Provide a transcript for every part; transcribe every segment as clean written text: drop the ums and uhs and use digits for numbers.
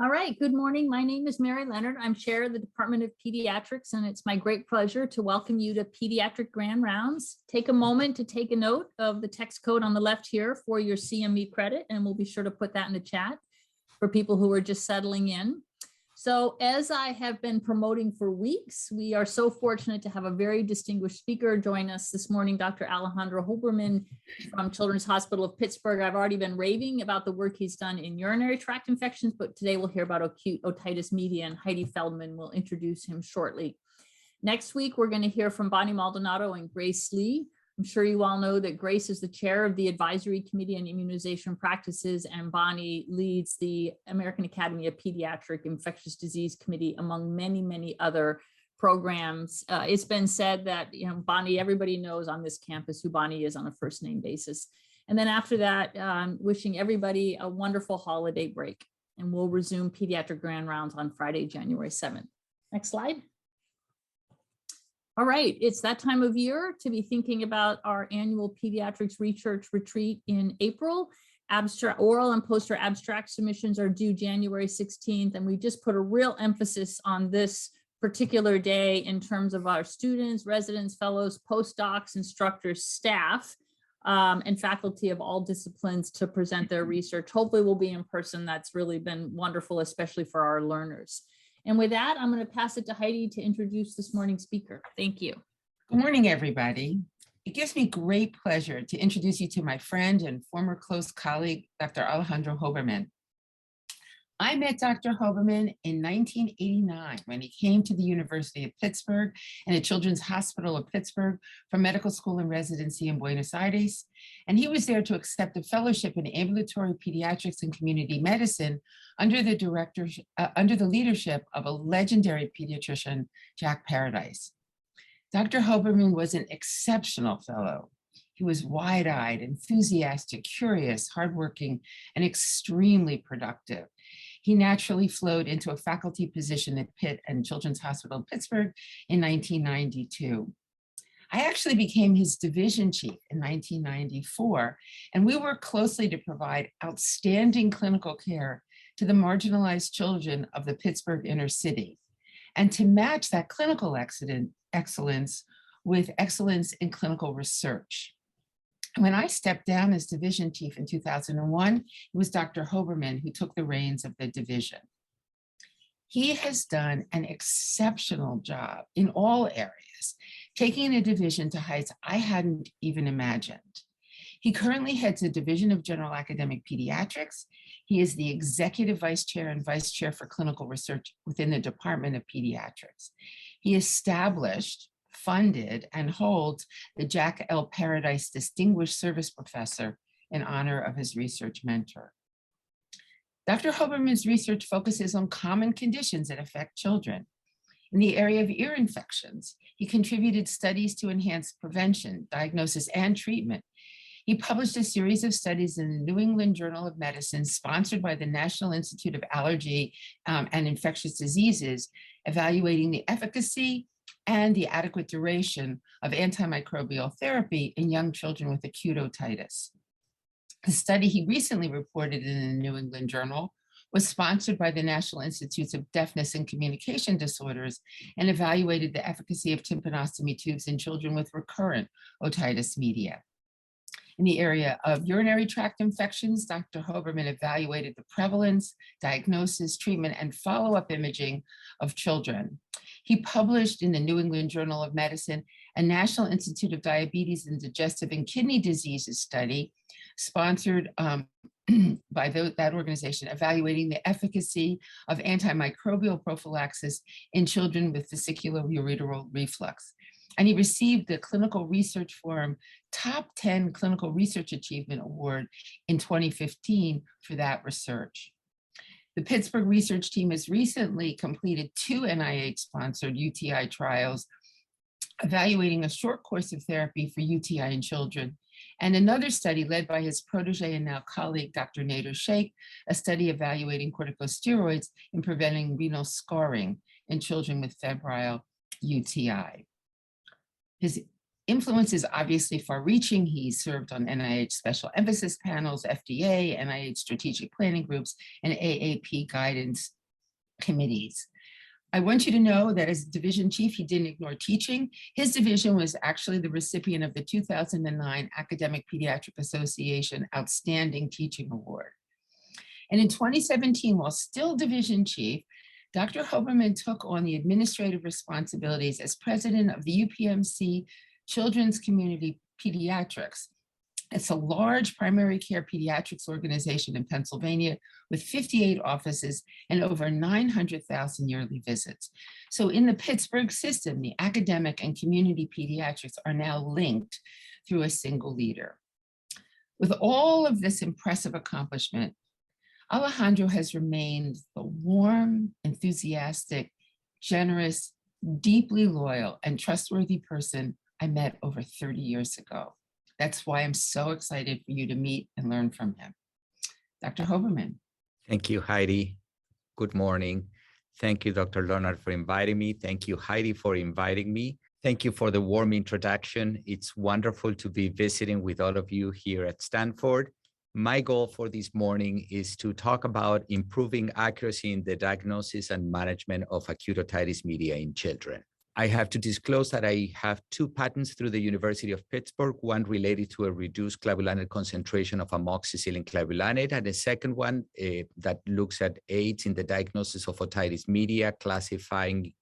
All right, good morning. My name is Mary Leonard. I'm chair of the Department of Pediatrics, and it's my great pleasure to welcome you to Pediatric Grand Rounds. Take a moment to take a note of the text code on the left here for your CME credit, and we'll be sure to put that in the chat for people who are just settling in. So as I have been promoting for weeks, we are so fortunate to have a very distinguished speaker join us this morning, Dr. Alejandro Hoberman from Children's Hospital of Pittsburgh. I've already been raving about the work he's done in urinary tract infections, but today we'll hear about acute otitis media, and Heidi Feldman will introduce him shortly. Next week, we're going to hear from Bonnie Maldonado and Grace Lee. I'm sure you all know that Grace is the chair of the Advisory Committee on Immunization Practices, and Bonnie leads the American Academy of Pediatric Infectious Disease Committee, among many, many other programs. It's been said that, Bonnie, everybody knows on this campus who Bonnie is on a first name basis. And then after that, wishing everybody a wonderful holiday break. And we'll resume Pediatric Grand Rounds on Friday, January 7th. Next slide. All right, it's that time of year to be thinking about our annual Pediatrics Research Retreat in April. Oral and poster abstract submissions are due January 16th, and we just put a real emphasis on this particular day in terms of our students, residents, fellows, postdocs, instructors, staff, and faculty of all disciplines to present their research. Hopefully we'll be in person. That's really been wonderful, especially for our learners. And with that, I'm going to pass it to Heidi to introduce this morning's speaker. Thank you. Good morning, everybody. It gives me great pleasure to introduce you to my friend and former close colleague, Dr. Alejandro Hoberman. I met Dr. Hoberman in 1989 when he came to the University of Pittsburgh and the Children's Hospital of Pittsburgh for medical school and residency in Buenos Aires. And he was there to accept a fellowship in ambulatory pediatrics and community medicine under the leadership of a legendary pediatrician, Jack Paradise. Dr. Hoberman was an exceptional fellow. He was wide-eyed, enthusiastic, curious, hardworking, and extremely productive. He naturally flowed into a faculty position at Pitt and Children's Hospital of Pittsburgh in 1992. I actually became his division chief in 1994, and we worked closely to provide outstanding clinical care to the marginalized children of the Pittsburgh inner city, and to match that clinical excellence with excellence in clinical research. When I stepped down as division chief in 2001, it was Dr. Hoberman who took the reins of the division. He has done an exceptional job in all areas, taking the division to heights I hadn't even imagined. He currently heads the Division of General Academic Pediatrics. He is the executive vice chair and vice chair for clinical research within the Department of Pediatrics. He established, funded, and holds the Jack L. Paradise Distinguished Service Professor in honor of his research mentor. Dr. Hoberman's research focuses on common conditions that affect children. In the area of ear infections, he contributed studies to enhance prevention, diagnosis, and treatment. He published a series of studies in the New England Journal of Medicine, sponsored by the National Institute of Allergy and Infectious Diseases, evaluating the efficacy and the adequate duration of antimicrobial therapy in young children with acute otitis. The study he recently reported in the New England Journal was sponsored by the National Institutes of Deafness and Communication Disorders and evaluated the efficacy of tympanostomy tubes in children with recurrent otitis media. In the area of urinary tract infections, Dr. Hoberman evaluated the prevalence, diagnosis, treatment, and follow-up imaging of children. He published in the New England Journal of Medicine a National Institute of Diabetes and Digestive and Kidney Diseases study sponsored by that organization, evaluating the efficacy of antimicrobial prophylaxis in children with vesicular-ureteral reflux. And he received the Clinical Research Forum Top 10 Clinical Research Achievement Award in 2015 for that research. The Pittsburgh research team has recently completed 2 NIH-sponsored UTI trials evaluating a short course of therapy for UTI in children, and another study led by his protege and now colleague, Dr. Nader Sheikh, a study evaluating corticosteroids in preventing renal scarring in children with febrile UTI. His influence is obviously far-reaching. He served on NIH special emphasis panels, FDA, NIH strategic planning groups, and AAP guidance committees. I want you to know that as division chief, he didn't ignore teaching. His division was actually the recipient of the 2009 Academic Pediatric Association Outstanding Teaching Award. And in 2017, while still division chief, Dr. Hoberman took on the administrative responsibilities as president of the UPMC Children's Community Pediatrics. It's a large primary care pediatrics organization in Pennsylvania with 58 offices and over 900,000 yearly visits. So in the Pittsburgh system, the academic and community pediatrics are now linked through a single leader. With all of this impressive accomplishment, Alejandro has remained the warm, enthusiastic, generous, deeply loyal, and trustworthy person I met over 30 years ago. That's why I'm so excited for you to meet and learn from him. Dr. Hoberman. Thank you, Heidi. Good morning. Thank you, Dr. Leonard, for inviting me. Thank you, Heidi, for inviting me. Thank you for the warm introduction. It's wonderful to be visiting with all of you here at Stanford. My goal for this morning is to talk about improving accuracy in the diagnosis and management of acute otitis media in children. I have to disclose that I have 2 patents through the University of Pittsburgh, one related to a reduced clavulanate concentration of amoxicillin clavulanate, and a second one that looks at aids in the diagnosis of otitis media, classifying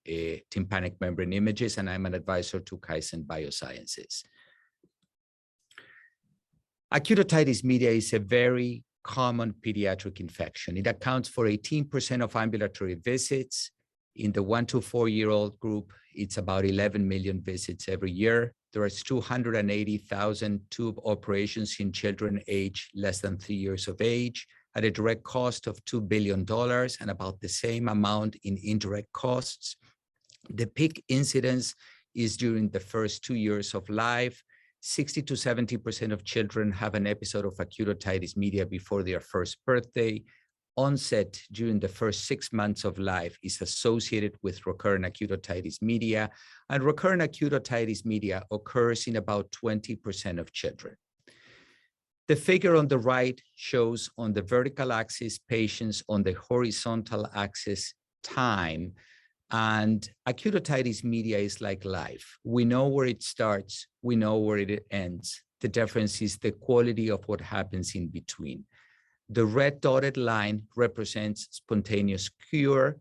tympanic membrane images, and I'm an advisor to Kaizen Biosciences. Acute otitis media is a very common pediatric infection. It accounts for 18% of ambulatory visits. In the 1 to 4-year-old group, it's about 11 million visits every year. There are 280,000 tube operations in children aged less than 3 years of age at a direct cost of $2 billion and about the same amount in indirect costs. The peak incidence is during the first 2 years of life. 60 to 70% of children have an episode of acute otitis media before their first birthday. Onset during the first 6 months of life is associated with recurrent acute otitis media, and recurrent acute otitis media occurs in about 20% of children. The figure on the right shows on the vertical axis patients, on the horizontal axis time, and acute otitis media is like life. We know where it starts, we know where it ends. The difference is the quality of what happens in between. The red dotted line represents spontaneous cure,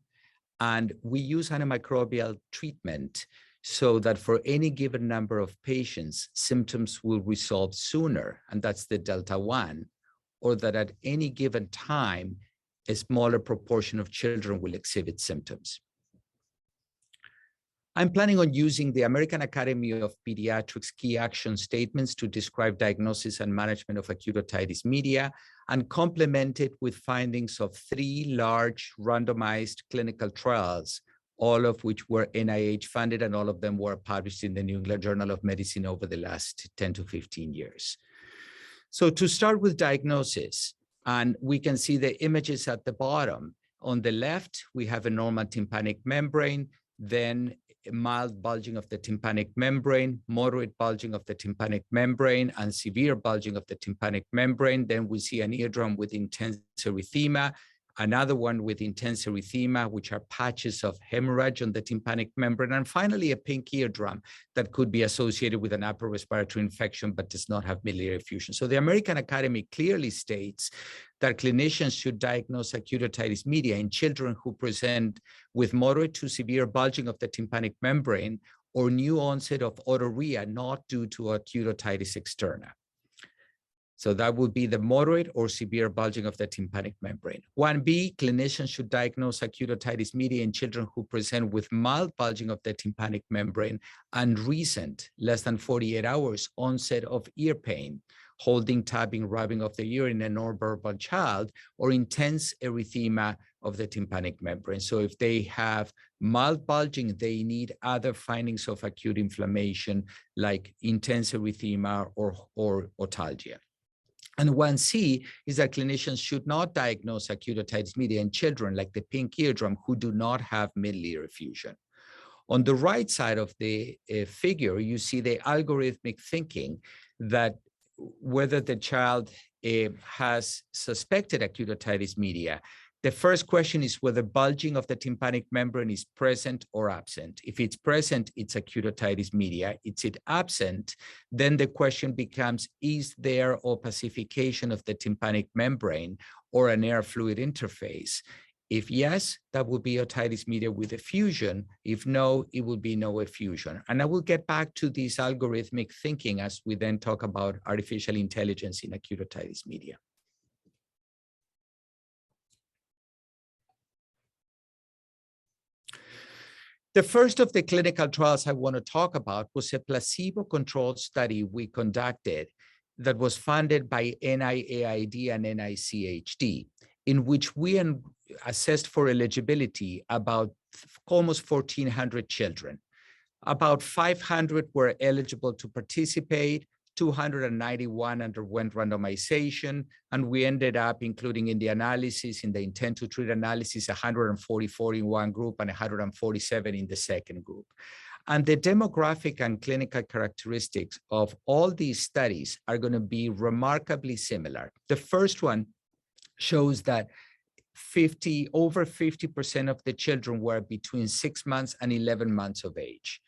and we use antimicrobial treatment so that for any given number of patients, symptoms will resolve sooner, and that's the delta 1, or that at any given time, a smaller proportion of children will exhibit symptoms. I'm planning on using the American Academy of Pediatrics key action statements to describe diagnosis and management of acute otitis media and complement it with findings of 3 large randomized clinical trials, all of which were NIH funded and all of them were published in the New England Journal of Medicine over the last 10 to 15 years. So to start with diagnosis, and we can see the images at the bottom. On the left, we have a normal tympanic membrane, then mild bulging of the tympanic membrane, moderate bulging of the tympanic membrane, and severe bulging of the tympanic membrane. Then we see an eardrum with intense erythema, another one with intense erythema, which are patches of hemorrhage on the tympanic membrane, and finally a pink eardrum that could be associated with an upper respiratory infection but does not have miliary effusion. So the American Academy clearly states that clinicians should diagnose acute otitis media in children who present with moderate to severe bulging of the tympanic membrane or new onset of otorrhea not due to acute otitis externa. So that would be the moderate or severe bulging of the tympanic membrane. 1B, clinicians should diagnose acute otitis media in children who present with mild bulging of the tympanic membrane and recent, less than 48 hours, onset of ear pain, holding, tapping, rubbing of the ear in a nonverbal child, or intense erythema of the tympanic membrane. So if they have mild bulging, they need other findings of acute inflammation like intense erythema or otalgia. And 1C is that clinicians should not diagnose acute otitis media in children like the pink eardrum who do not have miliary effusion. On the right side of the figure, you see the algorithmic thinking that whether the child has suspected acute otitis media. The first question is whether bulging of the tympanic membrane is present or absent. If it's present, it's acute otitis media. It's absent, then the question becomes, is there opacification of the tympanic membrane or an air fluid interface? If yes, that will be otitis media with effusion. If no, it will be no effusion. And I will get back to this algorithmic thinking as we then talk about artificial intelligence in acute otitis media. The first of the clinical trials I want to talk about was a placebo-controlled study we conducted that was funded by NIAID and NICHD, in which we assessed for eligibility about almost 1,400 children. About 500 were eligible to participate, 291 underwent randomization, and we ended up including in the analysis, in the intent to treat analysis, 144 in one group and 147 in the second group. And the demographic and clinical characteristics of all these studies are going to be remarkably similar. The first one shows that over 50% of the children were between 6 months and 11 months of age.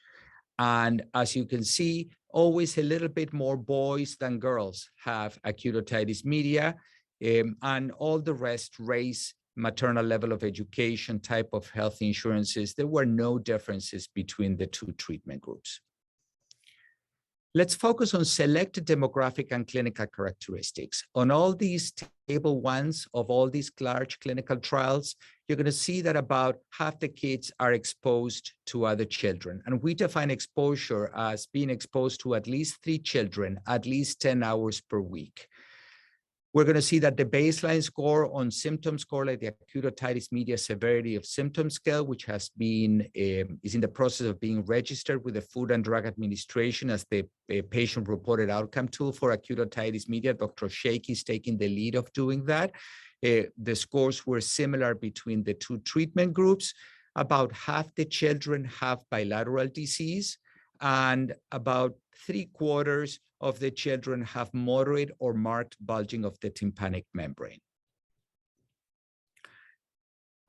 And as you can see, always a little bit more boys than girls have acute otitis media, and all the rest, race, maternal level of education, type of health insurances. There were no differences between the two treatment groups. Let's focus on selected demographic and clinical characteristics. On all these table ones of all these large clinical trials, you're going to see that about half the kids are exposed to other children. And we define exposure as being exposed to at least 3 children, at least 10 hours per week. We're going to see that the baseline score on symptom score, like the acute otitis media severity of symptom scale, which has been, is in the process of being registered with the Food and Drug Administration as the patient-reported outcome tool for acute otitis media. Dr. Sheikh is taking the lead of doing that. The scores were similar between the two treatment groups. About half the children have bilateral disease, and about 3/4 of the children have moderate or marked bulging of the tympanic membrane.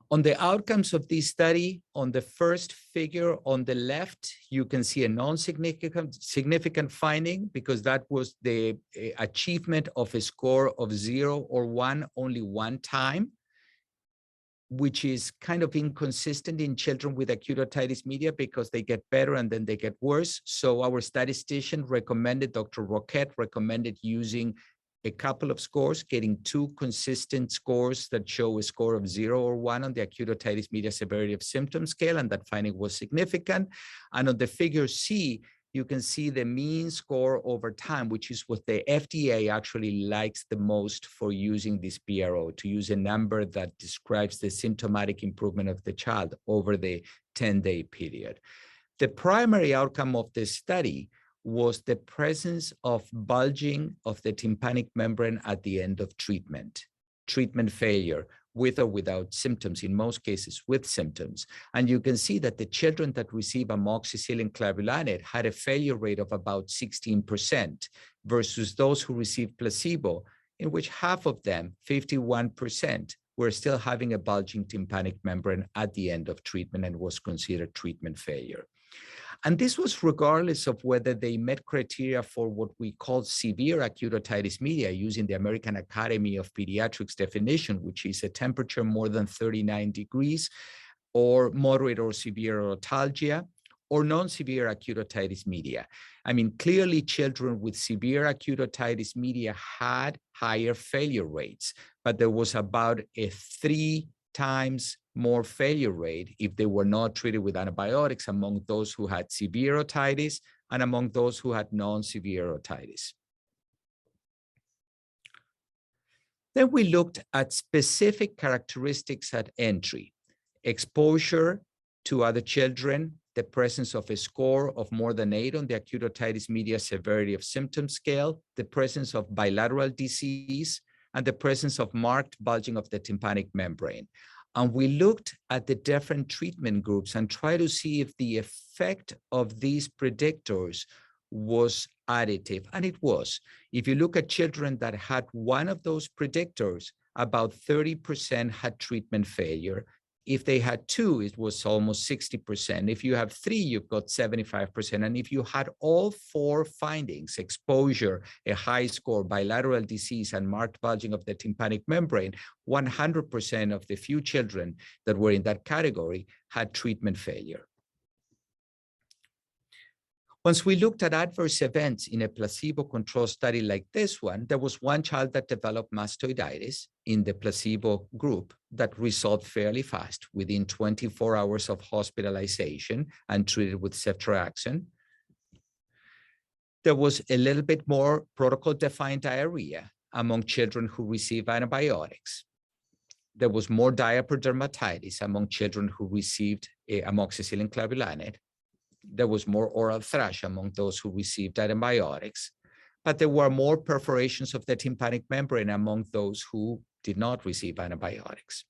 On the outcomes of this study, on the first figure on the left, you can see a significant finding, because that was the achievement of a score of 0 or 1 only one time, which is kind of inconsistent in children with acute otitis media because they get better and then they get worse. So our statistician recommended, Dr. Roquette recommended using a couple of scores, getting 2 consistent scores that show a score of 0 or 1 on the acute otitis media severity of symptom scale, and that finding was significant. And on the figure C, you can see the mean score over time, which is what the FDA actually likes the most for using this PRO, to use a number that describes the symptomatic improvement of the child over the 10-day period. The primary outcome of this study was the presence of bulging of the tympanic membrane at the end of treatment failure, with or without symptoms, in most cases with symptoms. And you can see that the children that receive amoxicillin clavulanate had a failure rate of about 16% versus those who received placebo, in which half of them, 51%, were still having a bulging tympanic membrane at the end of treatment and was considered treatment failure. And this was regardless of whether they met criteria for what we call severe acute otitis media, using the American Academy of Pediatrics definition, which is a temperature more than 39 degrees, or moderate or severe otalgia, or non-severe acute otitis media. I mean, clearly children with severe acute otitis media had higher failure rates, but there was about a 3 times more failure rate if they were not treated with antibiotics among those who had severe otitis and among those who had non-severe otitis. Then we looked at specific characteristics at entry: exposure to other children, the presence of a score of more than 8 on the acute otitis media severity of symptom scale, the presence of bilateral disease, and the presence of marked bulging of the tympanic membrane. And we looked at the different treatment groups and tried to see if the effect of these predictors was additive, and it was. If you look at children that had one of those predictors, about 30% had treatment failure. If they had two, it was almost 60%. If you have three, you've got 75%. And if you had all four findings, exposure, a high score, bilateral disease, and marked bulging of the tympanic membrane, 100% of the few children that were in that category had treatment failure. Once we looked at adverse events in a placebo-controlled study like this one, there was one child that developed mastoiditis in the placebo group that resolved fairly fast within 24 hours of hospitalization and treated with ceftriaxone. There was a little bit more protocol-defined diarrhea among children who received antibiotics. There was more diaper dermatitis among children who received amoxicillin clavulanate. There was more oral thrush among those who received antibiotics, but there were more perforations of the tympanic membrane among those who did not receive antibiotics.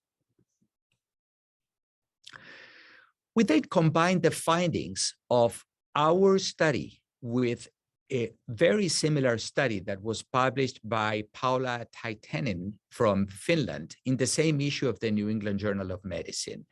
We then combined the findings of our study with a very similar study that was published by Paula Taitanen from Finland in the same issue of the New England Journal of Medicine,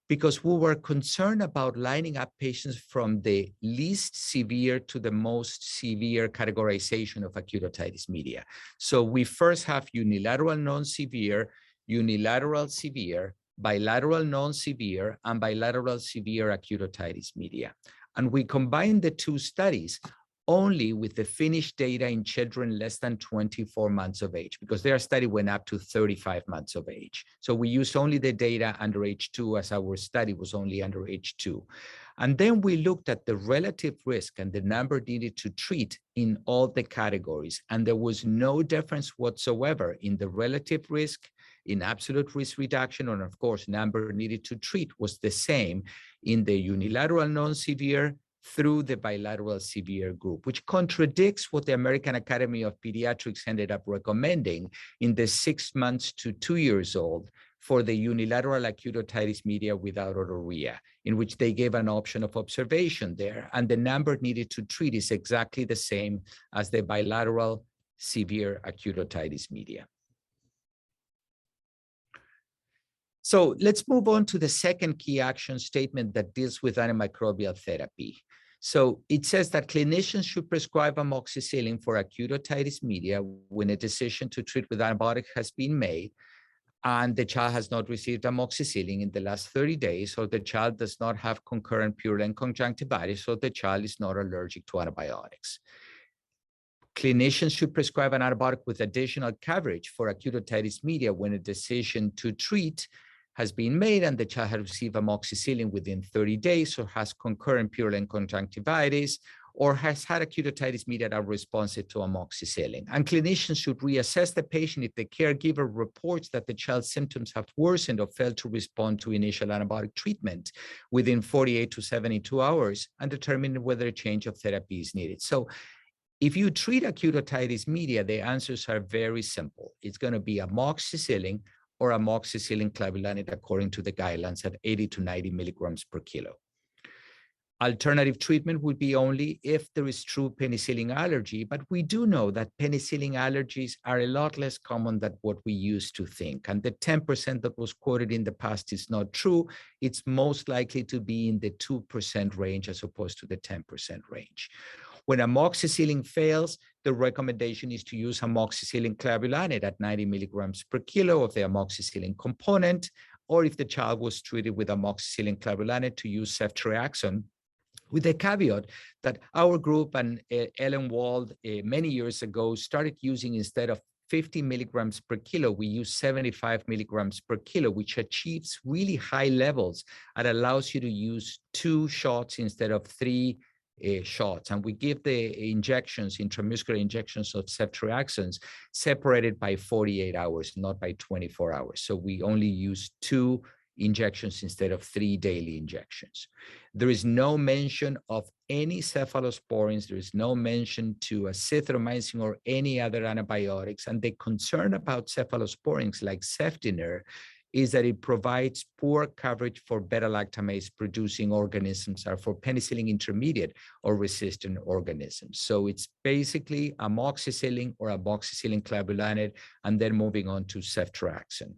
because we were concerned about lining up patients from the least severe to the most severe categorization of acute otitis media. So we first have unilateral non-severe, unilateral severe, bilateral non-severe, and bilateral severe acute otitis media. And we combined the two studies only with the finished data in children less than 24 months of age, because their study went up to 35 months of age. So we used only the data under age 2, as our study was only under age 2. And then we looked at the relative risk and the number needed to treat in all the categories. And there was no difference whatsoever in the relative risk, in absolute risk reduction, and of course, number needed to treat was the same in the unilateral non-severe through the bilateral severe group, which contradicts what the American Academy of Pediatrics ended up recommending in the 6 months to 2 years old for the unilateral acute otitis media without otorrhea, in which they gave an option of observation there. And the number needed to treat is exactly the same as the bilateral severe acute otitis media. So let's move on to the second key action statement that deals with antimicrobial therapy. So it says that clinicians should prescribe amoxicillin for acute otitis media when a decision to treat with antibiotic has been made and the child has not received amoxicillin in the last 30 days, or the child does not have concurrent purulent conjunctivitis, or the child is not allergic to antibiotics. Clinicians should prescribe an antibiotic with additional coverage for acute otitis media when a decision to treat has been made and the child has received amoxicillin within 30 days, or has concurrent purulent conjunctivitis, or has had acute otitis media that are responsive to amoxicillin. And clinicians should reassess the patient if the caregiver reports that the child's symptoms have worsened or failed to respond to initial antibiotic treatment within 48 to 72 hours and determine whether a change of therapy is needed. So if you treat acute otitis media, the answers are very simple. It's going to be amoxicillin or amoxicillin clavulanate according to the guidelines at 80 to 90 milligrams per kilo. Alternative treatment would be only if there is true penicillin allergy, but we do know that penicillin allergies are a lot less common than what we used to think. And the 10% that was quoted in the past is not true. It's most likely to be in the 2% range as opposed to the 10% range. When amoxicillin fails, the recommendation is to use amoxicillin clavulanate at 90 milligrams per kilo of the amoxicillin component, or if the child was treated with amoxicillin clavulanate, to use ceftriaxone, with the caveat that our group and Ellen Wald many years ago started using, instead of 50 milligrams per kilo, we use 75 milligrams per kilo, which achieves really high levels and allows you to use 2 shots instead of 3 shots. And we give the injections, intramuscular injections of ceftriaxones, separated by 48 hours, not by 24 hours. So we only use 2 injections instead of 3 daily injections. There is no mention of any cephalosporins. There is no mention to azithromycin or any other antibiotics. And the concern about cephalosporins like cefdinir is that it provides poor coverage for beta-lactamase producing organisms or for penicillin intermediate or resistant organisms. So it's basically amoxicillin or amoxicillin clavulanate, and then moving on to ceftriaxone.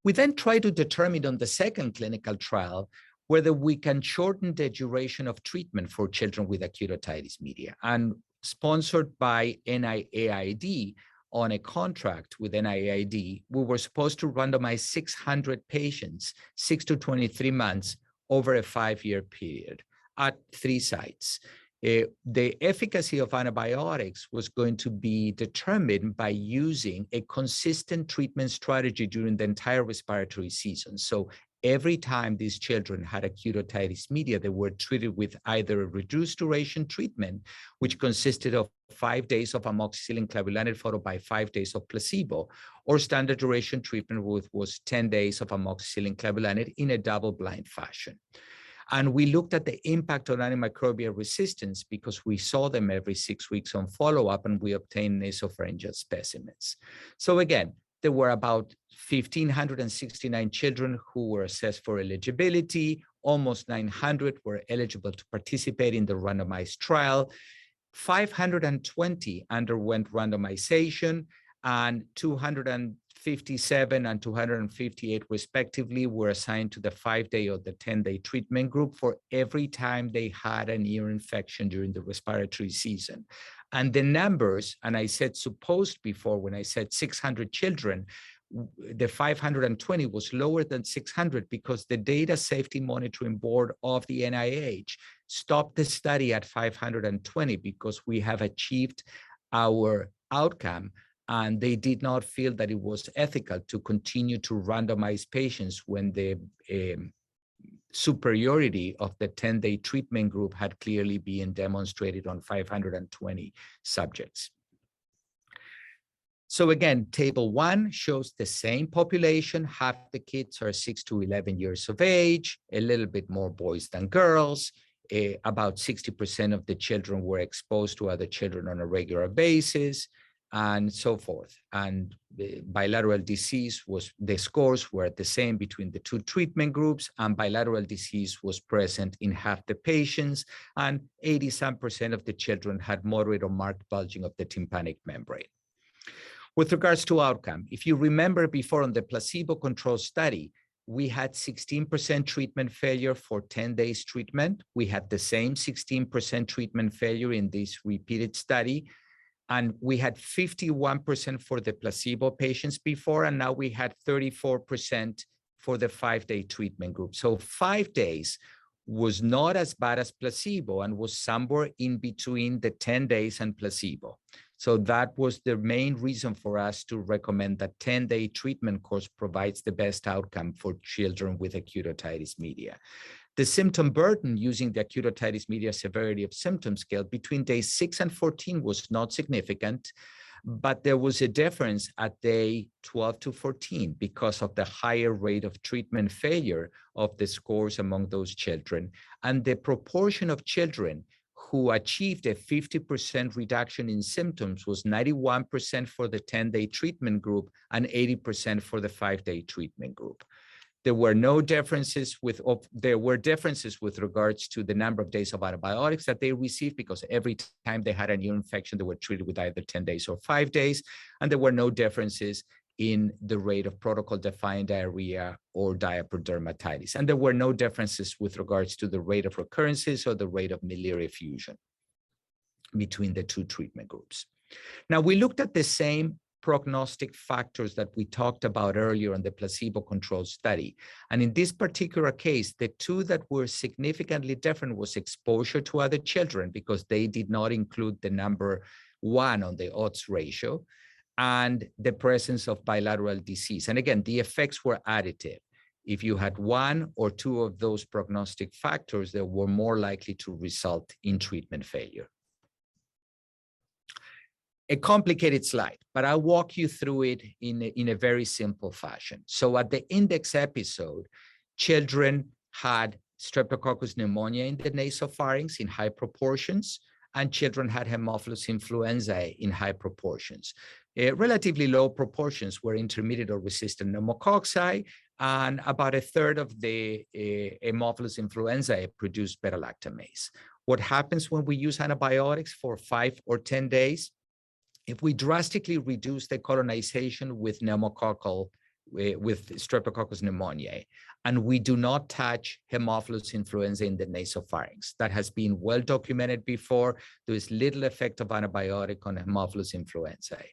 We then try to determine on the second clinical trial whether we can shorten the duration of treatment for children with acute otitis media. And sponsored by NIAID on a contract with NIAID, we were supposed to randomize 600 patients, 6 to 23 months over a 5-year period at 3 sites. The efficacy of antibiotics was going to be determined by using a consistent treatment strategy during the entire respiratory season. So every time these children had acute otitis media, they were treated with either a reduced duration treatment, which consisted of 5 days of amoxicillin clavulanate followed by 5 days of placebo, or standard duration treatment, which was 10 days of amoxicillin clavulanate in a double-blind fashion. And we looked at the impact on antimicrobial resistance because we saw them every 6 weeks on follow-up, and we obtained nasopharyngeal specimens. So again, there were about 1,569 children who were assessed for eligibility. Almost 900 were eligible to participate in the randomized trial. 520 underwent randomization, and 257 and 258 respectively were assigned to the 5-day or the 10-day treatment group for every time they had an ear infection during the respiratory season. And the numbers, and I said supposed before when I said 600 children, the 520 was lower than 600 because the Data Safety Monitoring Board of the NIH stopped the study at 520 because we have achieved our outcome, and they did not feel that it was ethical to continue to randomize patients when the superiority of the 10-day treatment group had clearly been demonstrated on 520 subjects. So again, table 1 shows the same population. Half the kids are 6 to 11 years of age, a little bit more boys than girls. About 60% of the children were exposed to other children on a regular basis, and so forth. And the bilateral disease the scores were the same between the 2 treatment groups, and bilateral disease was present in half the patients, and 80% of the children had moderate or marked bulging of the tympanic membrane. With regards to outcome, if you remember before on the placebo-controlled study, we had 16% treatment failure for 10 days treatment. We had the same 16% treatment failure in this repeated study. And we had 51% for the placebo patients before, and now we had 34% for the 5-day treatment group. So 5 days was not as bad as placebo and was somewhere in between the 10 days and placebo. So that was the main reason for us to recommend that 10-day treatment course provides the best outcome for children with acute otitis media. The symptom burden using the acute otitis media severity of symptom scale between days 6 and 14 was not significant, but there was a difference at day 12 to 14 because of the higher rate of treatment failure of the scores among those children. And the proportion of children who achieved a 50% reduction in symptoms was 91% for the 10-day treatment group and 80% for the 5-day treatment group. There were differences with regards to the number of days of antibiotics that they received, because every time they had a new infection, they were treated with either 10 days or 5 days. And there were no differences in the rate of protocol-defined diarrhea or diaper dermatitis. And there were no differences with regards to the rate of recurrences or the rate of miliary effusion between the 2 treatment groups. Now, we looked at the same prognostic factors that we talked about earlier in the placebo-controlled study. And in this particular case, the 2 that were significantly different was exposure to other children, because they did not include the number 1 on the odds ratio, and the presence of bilateral disease. And again, the effects were additive. If you had 1 or 2 of those prognostic factors, they were more likely to result in treatment failure. A complicated slide, but I'll walk you through it in a very simple fashion. So at the index episode, children had Streptococcus pneumonia in the nasopharynx in high proportions, and children had Haemophilus influenzae in high proportions. Relatively low proportions were intermediate or resistant pneumococci, and about a third of the Haemophilus influenzae produced beta-lactamase. What happens when we use antibiotics for 5 or 10 days? If we drastically reduce the colonization with Streptococcus pneumoniae, and we do not touch Haemophilus influenzae in the nasopharynx. That has been well documented before. There is little effect of antibiotic on Haemophilus influenzae.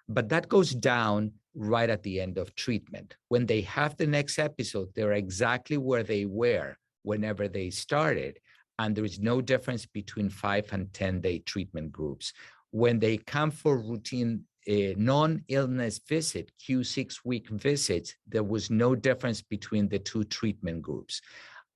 But that goes down right at the end of treatment. When they have the next episode, they're exactly where they were whenever they started, and there is no difference between 5 and 10-day treatment groups. When they come for routine non-illness visit, Q6-week visits, there was no difference between the two treatment groups.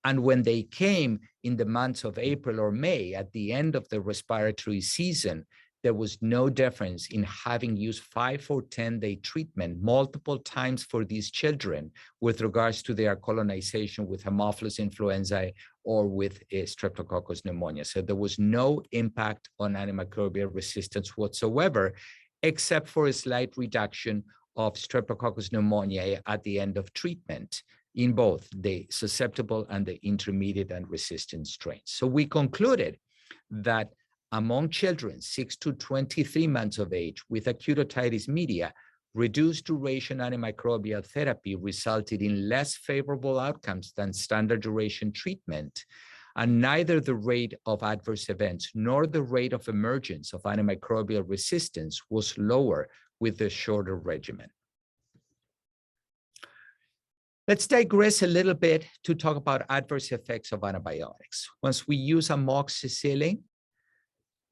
And when they came in the months of April or May, at the end of the respiratory season, there was no difference in having used 5 or 10-day treatment multiple times for these children with regards to their colonization with Haemophilus influenzae or with Streptococcus pneumonia. So there was no impact on antimicrobial resistance whatsoever, except for a slight reduction of Streptococcus pneumoniae at the end of treatment in both the susceptible and the intermediate and resistant strains. So we concluded that among children 6 to 23 months of age with acute otitis media, reduced duration antimicrobial therapy resulted in less favorable outcomes than standard duration treatment, and neither the rate of adverse events nor the rate of emergence of antimicrobial resistance was lower with the shorter regimen. Let's digress a little bit to talk about adverse effects of antibiotics. Once we use amoxicillin,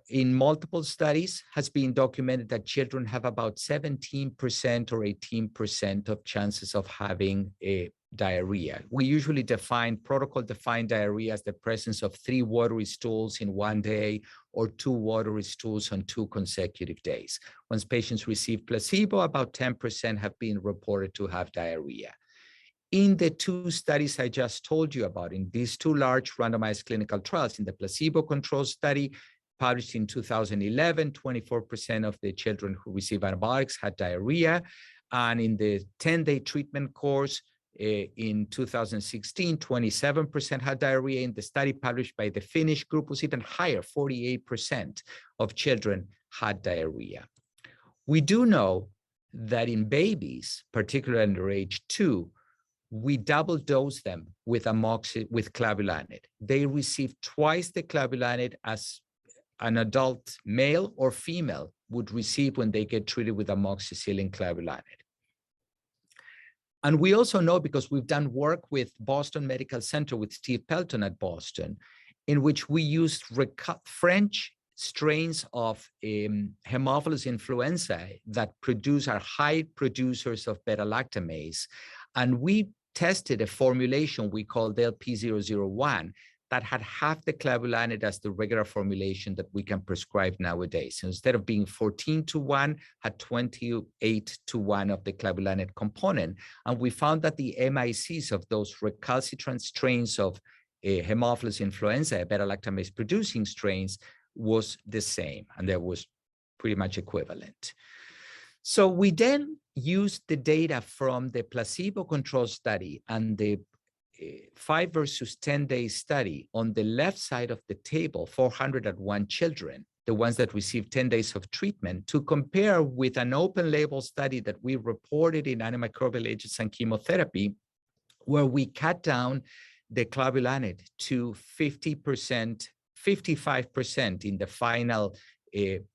in multiple studies has been documented that children have about 17% or 18% of chances of having a diarrhea. We usually protocol-defined diarrhea as the presence of 3 watery stools in one day or 2 watery stools on 2 consecutive days. Once patients receive placebo, about 10% have been reported to have diarrhea. In the 2 studies I just told you about, in these 2 large randomized clinical trials, in the placebo-controlled study, published in 2011, 24% of the children who received antibiotics had diarrhea. And in the 10-day treatment course in 2016, 27% had diarrhea. In the study published by the Finnish group was even higher, 48% of children had diarrhea. We do know that in babies, particularly under age 2, we double dose them with clavulanate. They receive twice the clavulanate as an adult male or female would receive when they get treated with amoxicillin clavulanate. And we also know, because we've done work with Boston Medical Center with Steve Pelton at Boston, in which we used French strains of Haemophilus influenzae that are high producers of beta-lactamase. And we tested a formulation we called LP001 that had half the clavulanate as the regular formulation that we can prescribe nowadays. So instead of being 14:1, had 28:1 of the clavulanate component. And we found that the MICs of those recalcitrant strains of Haemophilus influenzae, beta-lactamase producing strains, was the same, and that was pretty much equivalent. So we then used the data from the placebo-controlled study and the 5 versus 10-day study on the left side of the table, 401 children, the ones that received 10 days of treatment, to compare with an open label study that we reported in Antimicrobial Agents and Chemotherapy, where we cut down the clavulanate to 50%, 55% in the final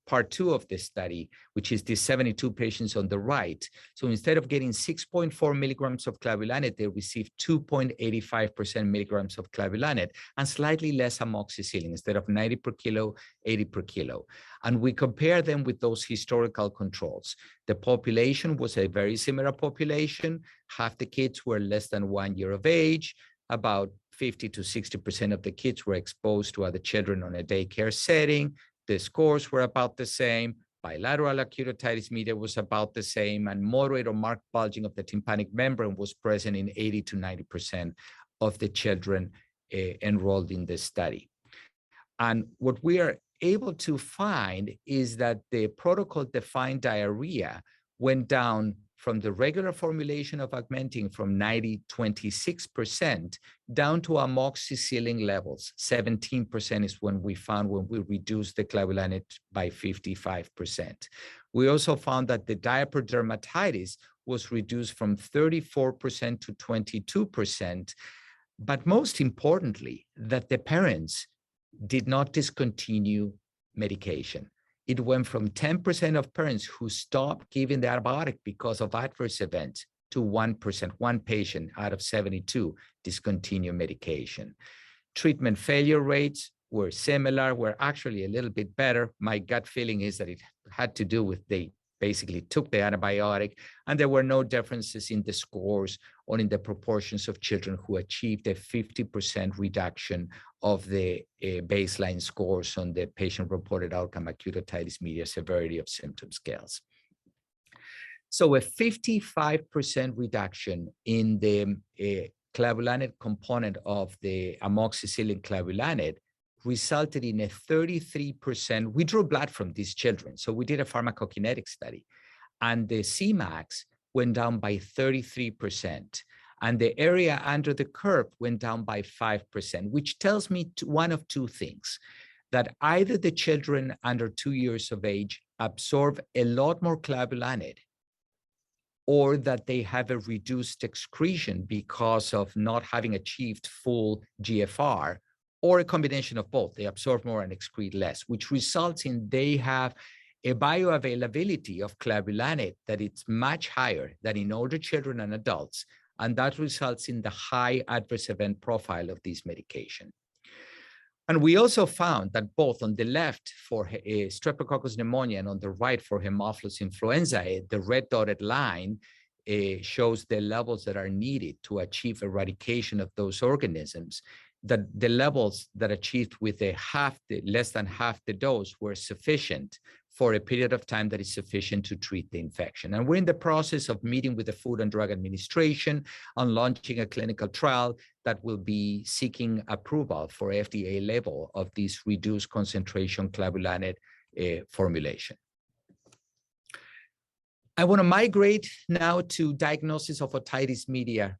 part 2 of the study, which is the 72 patients on the right. So instead of getting 6.4 milligrams of clavulanate, they received 2.85% milligrams of clavulanate and slightly less amoxicillin. Instead of 90 per kilo, 80 per kilo. And we compare them with those historical controls. The population was a very similar population. Half the kids were less than 1 year of age. About 50 to 60% of the kids were exposed to other children on a daycare setting. The scores were about the same. Bilateral acute otitis media was about the same, and moderate or marked bulging of the tympanic membrane was present in 80 to 90% of the children enrolled in this study. And what we are able to find is that the protocol-defined diarrhea went down from the regular formulation of augmentin from 26% down to amoxicillin levels. 17% is when we found when we reduced the clavulanate by 55%. We also found that the diaper dermatitis was reduced from 34% to 22%, but most importantly, that the parents did not discontinue medication. It went from 10% of parents who stopped giving the antibiotic because of adverse events to 1%, one patient out of 72 discontinued medication. Treatment failure rates were similar, were actually a little bit better. My gut feeling is that it had to do with they basically took the antibiotic, and there were no differences in the scores or in the proportions of children who achieved a 50% reduction of the baseline scores on the patient-reported outcome acute otitis media severity of symptom scales. So a 55% reduction in the clavulanate component of the amoxicillin clavulanate resulted in a 33%, we drew blood from these children. So we did a pharmacokinetic study, and the Cmax went down by 33%. And the area under the curve went down by 5%, which tells me one of two things, that either the children under 2 years of age absorb a lot more clavulanate, or that they have a reduced excretion because of not having achieved full GFR, or a combination of both. They absorb more and excrete less, which results in they have a bioavailability of clavulanate that it's much higher than in older children and adults, and that results in the high adverse event profile of this medication. And we also found that both on the left for Streptococcus pneumoniae and on the right for Haemophilus influenzae, the red dotted line shows the levels that are needed to achieve eradication of those organisms, that the levels that achieved with less than half the dose were sufficient for a period of time that is sufficient to treat the infection. And we're in the process of meeting with the Food and Drug Administration on launching a clinical trial that will be seeking approval for FDA label of this reduced concentration clavulanate formulation. I want to migrate now to diagnosis of otitis media,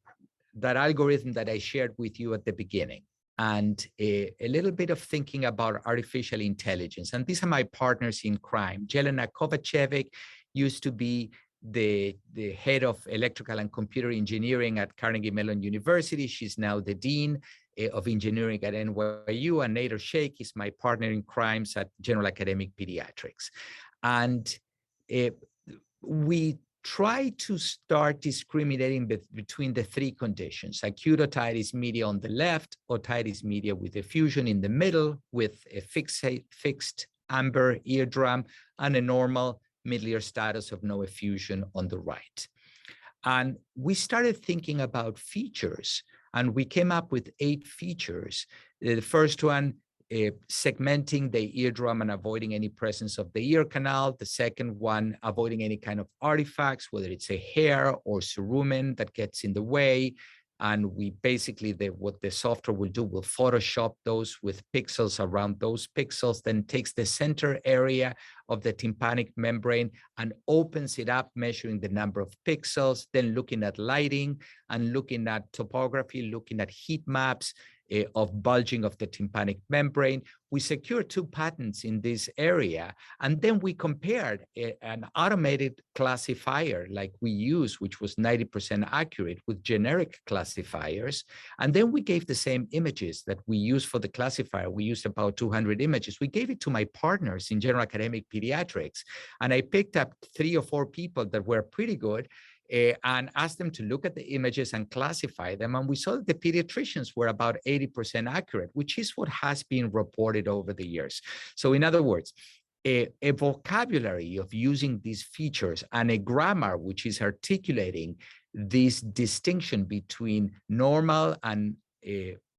that algorithm that I shared with you at the beginning, and a little bit of thinking about artificial intelligence. And these are my partners in crime. Jelena Kovacevic used to be the head of electrical and computer engineering at Carnegie Mellon University. She's now the dean of engineering at NYU, and Nader Sheikh is my partner in crimes at General Academic Pediatrics. And we try to start discriminating between the three conditions: acute otitis media on the left, otitis media with effusion in the middle, with a fixed amber eardrum, and a normal middle ear status of no effusion on the right. And we started thinking about features, and we came up with 8 features. The first one, segmenting the eardrum and avoiding any presence of the ear canal. The second one, avoiding any kind of artifacts, whether it's a hair or cerumen that gets in the way. And we basically, what the software will do, will Photoshop those with pixels around those pixels, then takes the center area of the tympanic membrane and opens it up, measuring the number of pixels, then looking at lighting and looking at topography, looking at heat maps of bulging of the tympanic membrane. We secured 2 patents in this area, and then we compared an automated classifier like we use, which was 90% accurate, with generic classifiers. And then we gave the same images that we use for the classifier. We used about 200 images. We gave it to my partners in General Academic Pediatrics, and I picked up 3 or 4 people that were pretty good, and asked them to look at the images and classify them. And we saw that the pediatricians were about 80% accurate, which is what has been reported over the years. So in other words, a vocabulary of using these features and a grammar which is articulating this distinction between normal and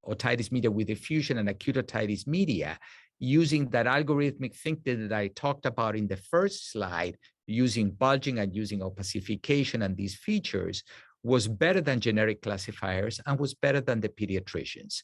otitis media with effusion and acute otitis media, using that algorithmic thinking that I talked about in the first slide, using bulging and using opacification and these features, was better than generic classifiers and was better than the pediatricians.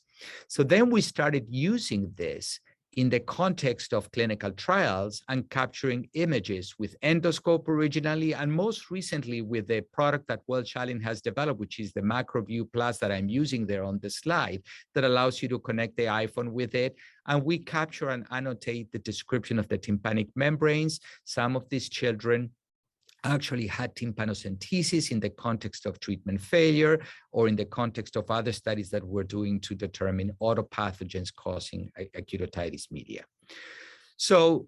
So then we started using this in the context of clinical trials and capturing images with endoscope originally, and most recently with the product that Welch Allyn has developed, which is the MacroView Plus that I'm using there on the slide, that allows you to connect the iPhone with it. And we capture and annotate the description of the tympanic membranes. Some of these children actually had tympanocentesis in the context of treatment failure or in the context of other studies that we're doing to determine autopathogens causing acute otitis media. So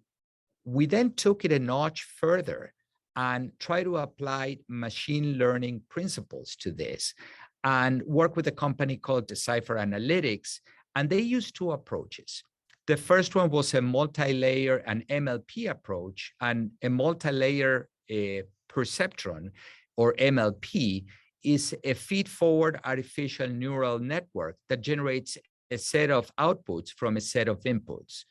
we then took it a notch further and try to apply machine learning principles to this and work with a company called Decipher Analytics. And they used two approaches. The first one was a multi-layer, an MLP approach, and a multi-layer perceptron, or MLP, is a feed-forward artificial neural network that generates a set of outputs from a set of inputs.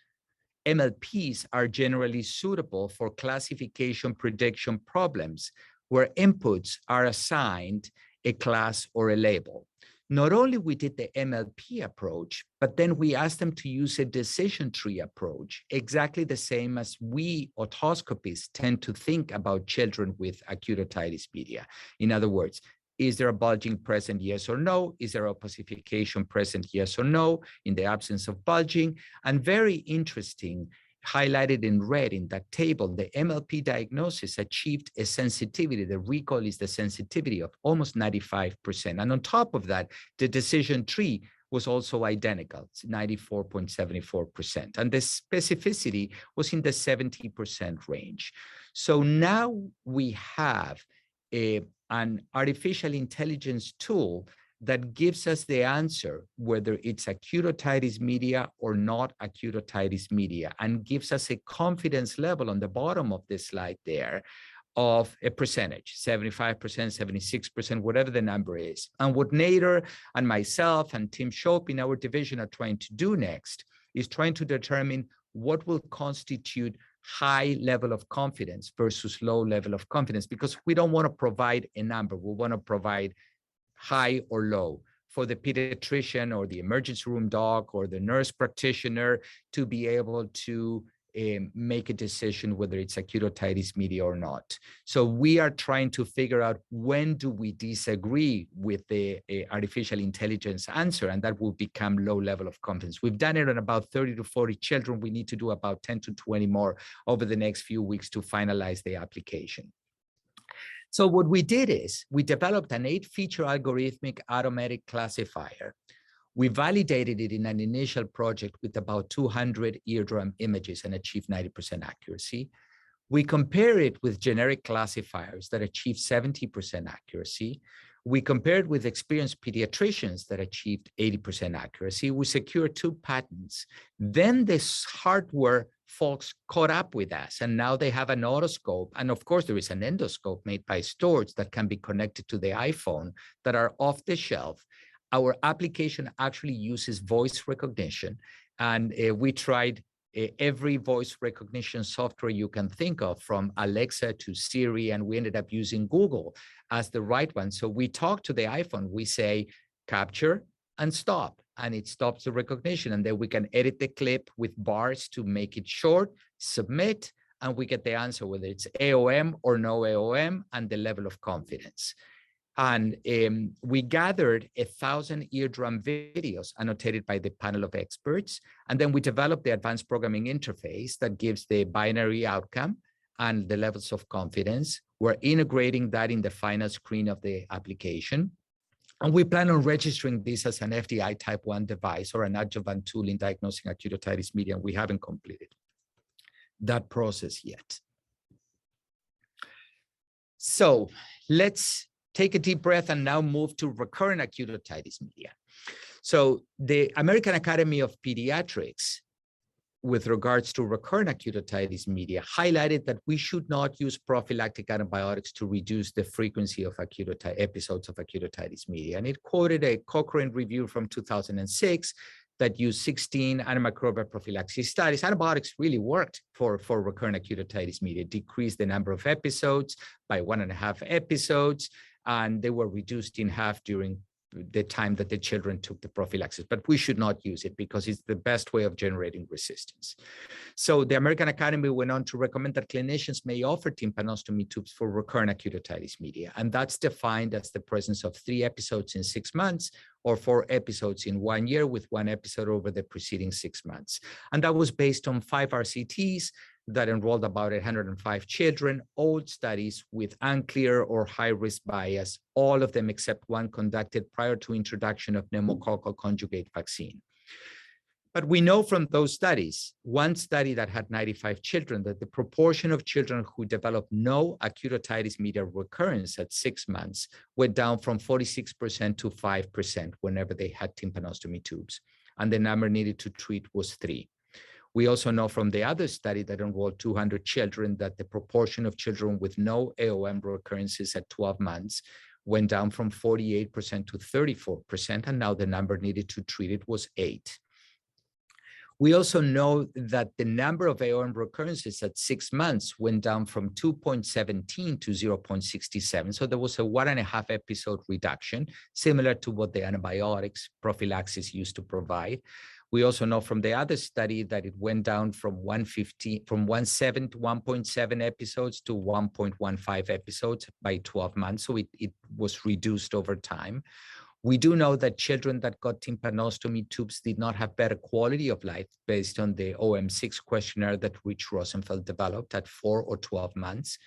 MLPs are generally suitable for classification prediction problems where inputs are assigned a class or a label. Not only we did the MLP approach, but then we asked them to use a decision tree approach, exactly the same as we otoscopists tend to think about children with acute otitis media. In other words, is there a bulging present, yes or no? Is there opacification present, yes or no? In the absence of bulging, and very interesting, highlighted in red in that table, the MLP diagnosis achieved a sensitivity. The recall is the sensitivity of almost 95%. And on top of that, the decision tree was also identical, it's 94.74%. And the specificity was in the 70% range. So now we have an artificial intelligence tool that gives us the answer whether it's acute otitis media or not acute otitis media, and gives us a confidence level on the bottom of this slide there of a percentage, 75%, 76%, whatever the number is. And what Nader and myself and Tim Shope in our division are trying to do next is trying to determine what will constitute high level of confidence versus low level of confidence, because we don't want to provide a number. We want to provide high or low for the pediatrician or the emergency room doc or the nurse practitioner to be able to make a decision whether it's acute otitis media or not. So we are trying to figure out when do we disagree with the artificial intelligence answer, and that will become low level of confidence. We've done it on about 30 to 40 children. We need to do about 10 to 20 more over the next few weeks to finalize the application. So what we did is we developed an 8-feature algorithmic automatic classifier. We validated it in an initial project with about 200 eardrum images and achieved 90% accuracy. We compare it with generic classifiers that achieve 70% accuracy. We compared with experienced pediatricians that achieved 80% accuracy. We secured 2 patents. Then this hardware folks caught up with us, and now they have an otoscope. And of course, there is an endoscope made by Storz that can be connected to the iPhone that are off the shelf. Our application actually uses voice recognition, and we tried every voice recognition software you can think of, from Alexa to Siri, and we ended up using Google as the right one. So we talk to the iPhone, we say, capture and stop, and it stops the recognition. And then we can edit the clip with bars to make it short, submit, and we get the answer, whether it's AOM or no AOM, and the level of confidence. And we gathered 1,000 eardrum videos annotated by the panel of experts. And then we developed the advanced programming interface that gives the binary outcome and the levels of confidence. We're integrating that in the final screen of the application. And we plan on registering this as an FDI type 1 device or an adjuvant tool in diagnosing acute otitis media. And we haven't completed that process yet. So let's take a deep breath and now move to recurrent acute otitis media. So the American Academy of Pediatrics, with regards to recurrent acute otitis media, highlighted that we should not use prophylactic antibiotics to reduce the frequency of episodes of acute otitis media. And it quoted a Cochrane review from 2006 that used 16 antimicrobial prophylaxis studies. Antibiotics really worked for recurrent acute otitis media, decreased the number of episodes by 1.5 episodes, and they were reduced in half during the time that the children took the prophylaxis, but we should not use it because it's the best way of generating resistance. So the American Academy went on to recommend that clinicians may offer tympanostomy tubes for recurrent acute otitis media, and that's defined as the presence of 3 episodes in 6 months or 4 episodes in 1 year with 1 episode over the preceding 6 months. And that was based on 5 RCTs that enrolled about 105 children, old studies with unclear or high-risk bias, all of them except one conducted prior to introduction of pneumococcal conjugate vaccine. But we know from those studies, one study that had 95 children, that the proportion of children who developed no acute otitis media recurrence at 6 months went down from 46% to 5% whenever they had tympanostomy tubes, and the number needed to treat was 3. We also know from the other study that enrolled 200 children that the proportion of children with no AOM recurrences at 12 months went down from 48% to 34%, and now the number needed to treat it was 8. We also know that the number of AOM recurrences at 6 months went down from 2.17 to 0.67. So there was a 1.5 episode reduction, similar to what the antibiotics prophylaxis used to provide. We also know from the other study that it went down from 1.7 to 1.7 episodes to 1.15 episodes by 12 months. So it was reduced over time. We do know that children that got tympanostomy tubes did not have better quality of life based on the OM6 questionnaire that Rich Rosenfeld developed at 4 or 12 months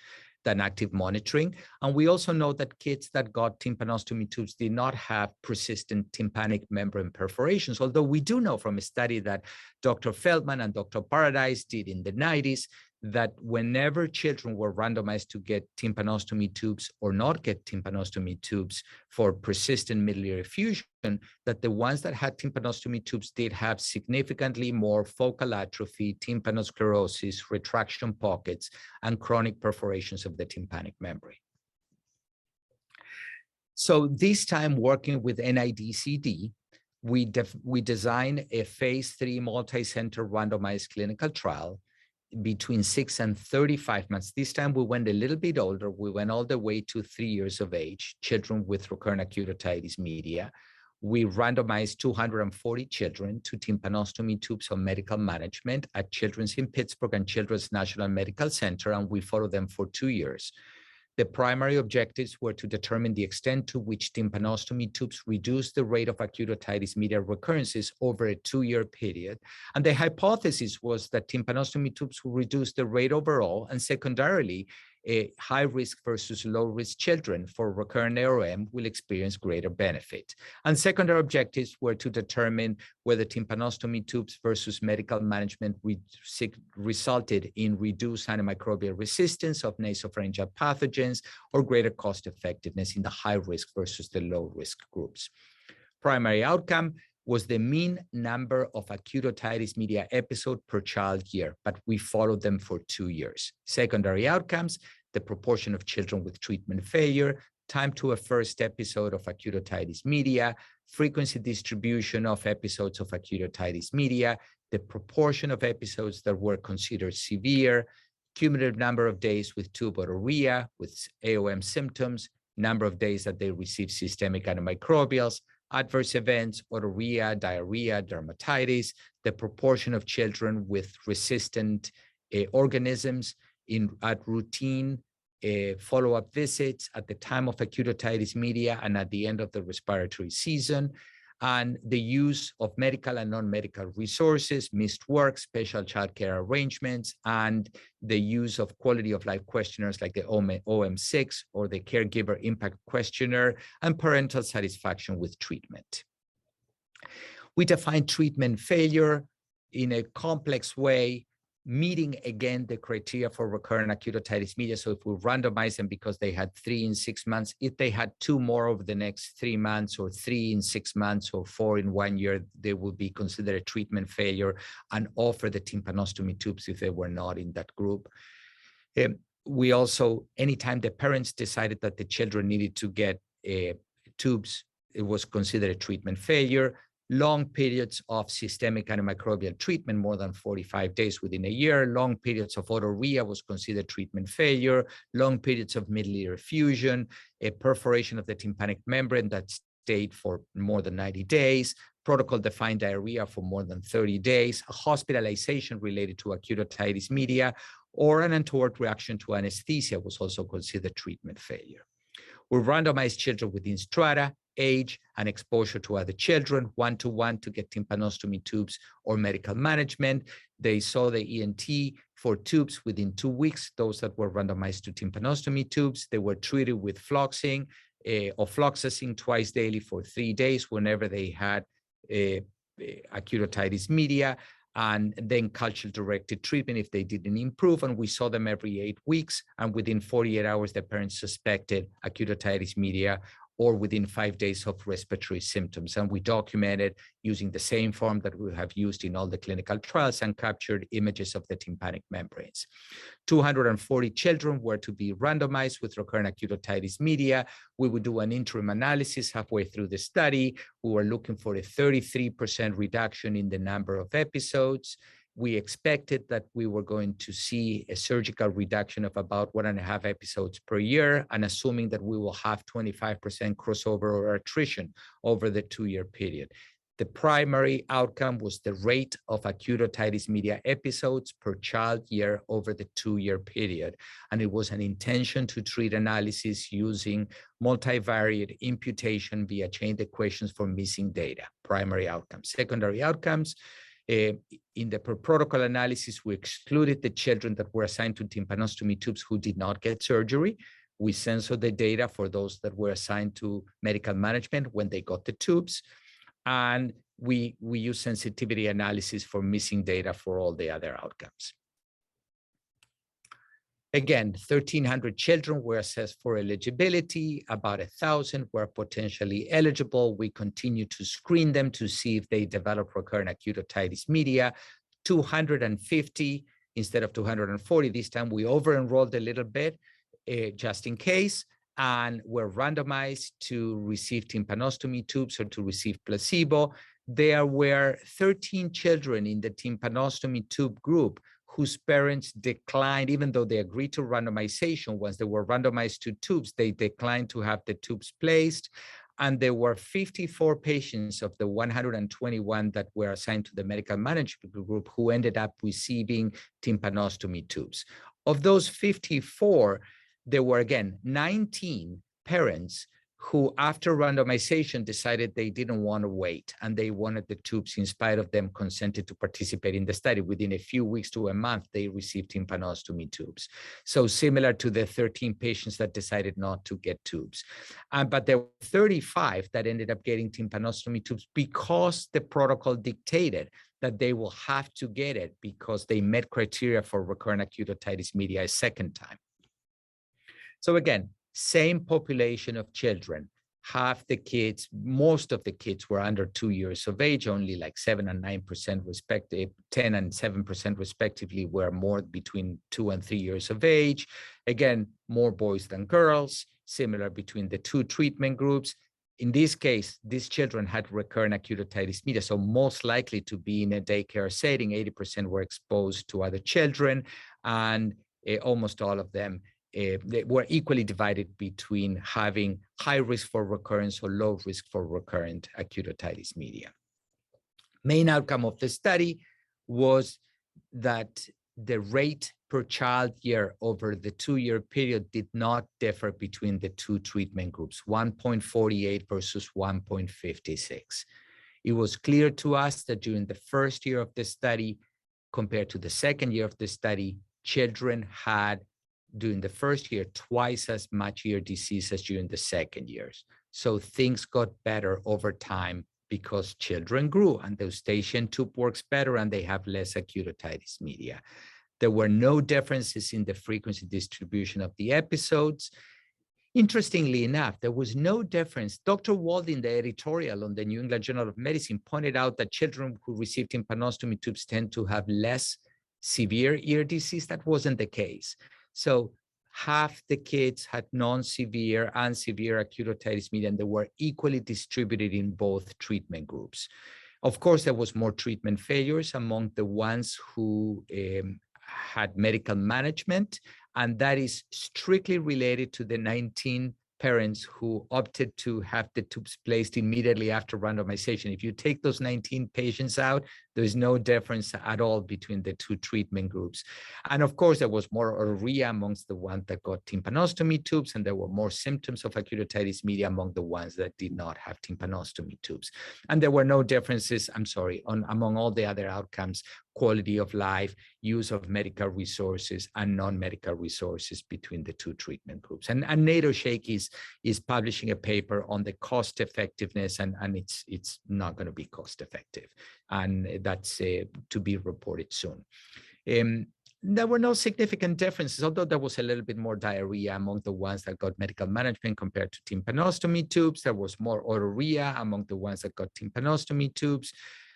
than active monitoring. And we also know that kids that got tympanostomy tubes did not have persistent tympanic membrane perforations, although we do know from a study that Dr. Feldman and Dr. Paradise did in the 90s that whenever children were randomized to get tympanostomy tubes or not get tympanostomy tubes for persistent middle ear effusion, that the ones that had tympanostomy tubes did have significantly more focal atrophy, tympanosclerosis, retraction pockets, and chronic perforations of the tympanic membrane. So this time working with NIDCD, we designed a phase 3 multi-center randomized clinical trial between 6 and 35 months. This time we went a little bit older. We went all the way to 3 years of age, children with recurrent acute otitis media. We randomized 240 children to tympanostomy tubes on medical management at Children's in Pittsburgh and Children's National Medical Center, and we followed them for 2 years. The primary objectives were to determine the extent to which tympanostomy tubes reduce the rate of acute otitis media recurrences over a 2-year period. And the hypothesis was that tympanostomy tubes will reduce the rate overall, and secondarily, high risk versus low risk children for recurrent AOM will experience greater benefit. And secondary objectives were to determine whether tympanostomy tubes versus medical management resulted in reduced antimicrobial resistance of nasopharyngeal pathogens or greater cost effectiveness in the high risk versus the low risk groups. Primary outcome was the mean number of acute otitis media episode per child year, but we followed them for 2 years. Secondary outcomes, the proportion of children with treatment failure, time to a first episode of acute otitis media, frequency distribution of episodes of acute otitis media, the proportion of episodes that were considered severe, cumulative number of days with tube otorrhea, with AOM symptoms, number of days that they received systemic antimicrobials, adverse events, otorrhea, diarrhea, dermatitis, the proportion of children with resistant organisms at routine follow-up visits at the time of acute otitis media and at the end of the respiratory season, and the use of medical and non-medical resources, missed work, special childcare arrangements, and the use of quality of life questionnaires like the OM6 or the caregiver impact questionnaire, and parental satisfaction with treatment. We define treatment failure in a complex way, meeting again the criteria for recurrent acute otitis media. So if we randomize them because they had 3 in 6 months, if they had 2 more over the next 3 months, or 3 in 6 months, or 4 in 1 year, they would be considered a treatment failure and offer the tympanostomy tubes if they were not in that group. We also, anytime the parents decided that the children needed to get tubes, it was considered a treatment failure. Long periods of systemic antimicrobial treatment, more than 45 days within a year. Long periods of otorrhea was considered treatment failure. Long periods of middle ear effusion, a perforation of the tympanic membrane that state for more than 90 days, protocol-defined diarrhea for more than 30 days, a hospitalization related to acute otitis media, or an untoward reaction to anesthesia was also considered treatment failure. We randomized children within strata, age, and exposure to other children, one-to-one to get tympanostomy tubes or medical management. They saw the ENT for tubes within 2 weeks, those that were randomized to tympanostomy tubes. They were treated with floxing or fluoxetine twice daily for 3 days whenever they had acute otitis media, and then culture-directed treatment if they didn't improve. And we saw them every 8 weeks. And within 48 hours, the parents suspected acute otitis media or within 5 days of respiratory symptoms. And we documented using the same form that we have used in all the clinical trials and captured images of the tympanic membranes. 240 children were to be randomized with recurrent acute otitis media. We would do an interim analysis halfway through the study. We were looking for a 33% reduction in the number of episodes. We expected that we were going to see a surgical reduction of about 1.5 episodes per year, and assuming that we will have 25% crossover or attrition over the 2-year period. The primary outcome was the rate of acute otitis media episodes per child year over the 2-year period. And it was an intention to treat analysis using multivariate imputation via chained equations for missing data, primary outcomes. Secondary outcomes, in the per protocol analysis, we excluded the children that were assigned to tympanostomy tubes who did not get surgery. We censored the data for those that were assigned to medical management when they got the tubes. And we use sensitivity analysis for missing data for all the other outcomes. Again, 1,300 children were assessed for eligibility. About 1,000 were potentially eligible. We continue to screen them to see if they develop recurrent acute otitis media. 250 instead of 240. This time we over-enrolled a little bit just in case, and were randomized to receive tympanostomy tubes or to receive placebo. There were 13 children in the tympanostomy tube group whose parents declined, even though they agreed to randomization. Once they were randomized to tubes, they declined to have the tubes placed. And there were 54 patients of the 121 that were assigned to the medical management group who ended up receiving tympanostomy tubes. Of those 54, there were, again, 19 parents who, after randomization, decided they didn't want to wait and they wanted the tubes in spite of them consented to participate in the study. Within a few weeks to a month, they received tympanostomy tubes. So similar to the 13 patients that decided not to get tubes. But there were 35 that ended up getting tympanostomy tubes because the protocol dictated that they will have to get it because they met criteria for recurrent acute otitis media a second time. So again, same population of children. Half the kids, most of the kids were under 2 years of age, only like 7 and 9% respectively, 10 and 7% respectively were more between 2 and 3 years of age. Again, more boys than girls, similar between the two treatment groups. In this case, these children had recurrent acute otitis media, so most likely to be in a daycare setting. 80% were exposed to other children, and almost all of them they were equally divided between having high risk for recurrence or low risk for recurrent acute otitis media. Main outcome of the study was that the rate per child year over the 2-year period did not differ between the two treatment groups, 1.48 versus 1.56. It was clear to us that during the first year of the study, compared to the second year of the study, children had during the first year twice as much ear disease as during the second years. So things got better over time because children grew and the eustachian tube works better and they have less acute otitis media. There were no differences in the frequency distribution of the episodes. Interestingly enough, there was no difference. Dr. Wald in the editorial on the New England Journal of Medicine pointed out that children who received tympanostomy tubes tend to have less severe ear disease. That wasn't the case. So half the kids had non-severe and severe acute otitis media, and they were equally distributed in both treatment groups. Of course, there was more treatment failures among the ones who had medical management, and that is strictly related to the 19 parents who opted to have the tubes placed immediately after randomization. If you take those 19 patients out, there's no difference at all between the two treatment groups. And of course, there was more urea amongst the ones that got tympanostomy tubes, and there were more symptoms of acute otitis media among the ones that did not have tympanostomy tubes. And there were no differences, among all the other outcomes, quality of life, use of medical resources and non-medical resources between the two treatment groups. And NATO Shake is publishing a paper on the cost effectiveness, and it's not going to be cost effective. And that's to be reported soon. There were no significant differences, although there was a little bit more diarrhea among the ones that got medical management compared to tympanostomy tubes. There was more urea among the ones that got tympanostomy tubes.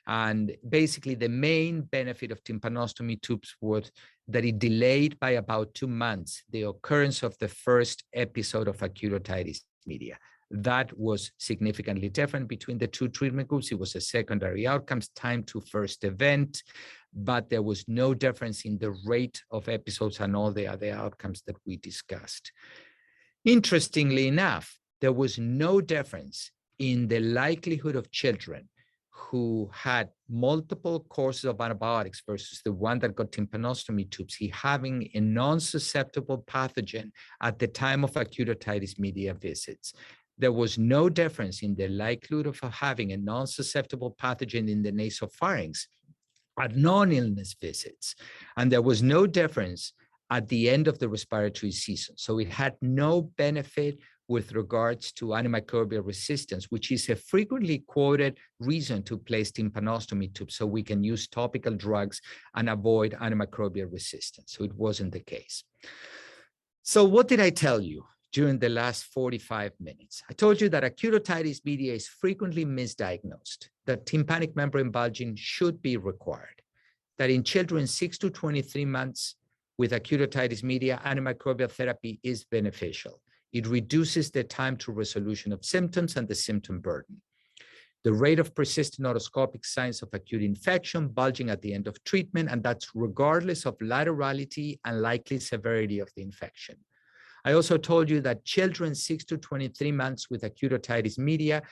And basically, the main benefit of tympanostomy tubes was that it delayed by about 2 months the occurrence of the first episode of acute otitis media. That was significantly different between the two treatment groups. It was a secondary outcomes, time to first event, but there was no difference in the rate of episodes and all the other outcomes that we discussed. Interestingly enough, there was no difference in the likelihood of children who had multiple courses of antibiotics versus the one that got tympanostomy tubes, having a non-susceptible pathogen at the time of acute otitis media visits. There was no difference in the likelihood of having a non-susceptible pathogen in the nasopharynx at non-illness visits. And there was no difference at the end of the respiratory season. So it had no benefit with regards to antimicrobial resistance, which is a frequently quoted reason to place tympanostomy tubes, so we can use topical drugs and avoid antimicrobial resistance. So it wasn't the case. So what did I tell you during the last 45 minutes? I told you that acute otitis media is frequently misdiagnosed, that tympanic membrane bulging should be required, that in children 6 to 23 months with acute otitis media, antimicrobial therapy is beneficial. It reduces the time to resolution of symptoms and the symptom burden. The rate of persistent otoscopic signs of acute infection, bulging at the end of treatment, and that's regardless of laterality and likely severity of the infection. I also told you that children 6 to 23 months with acute otitis media,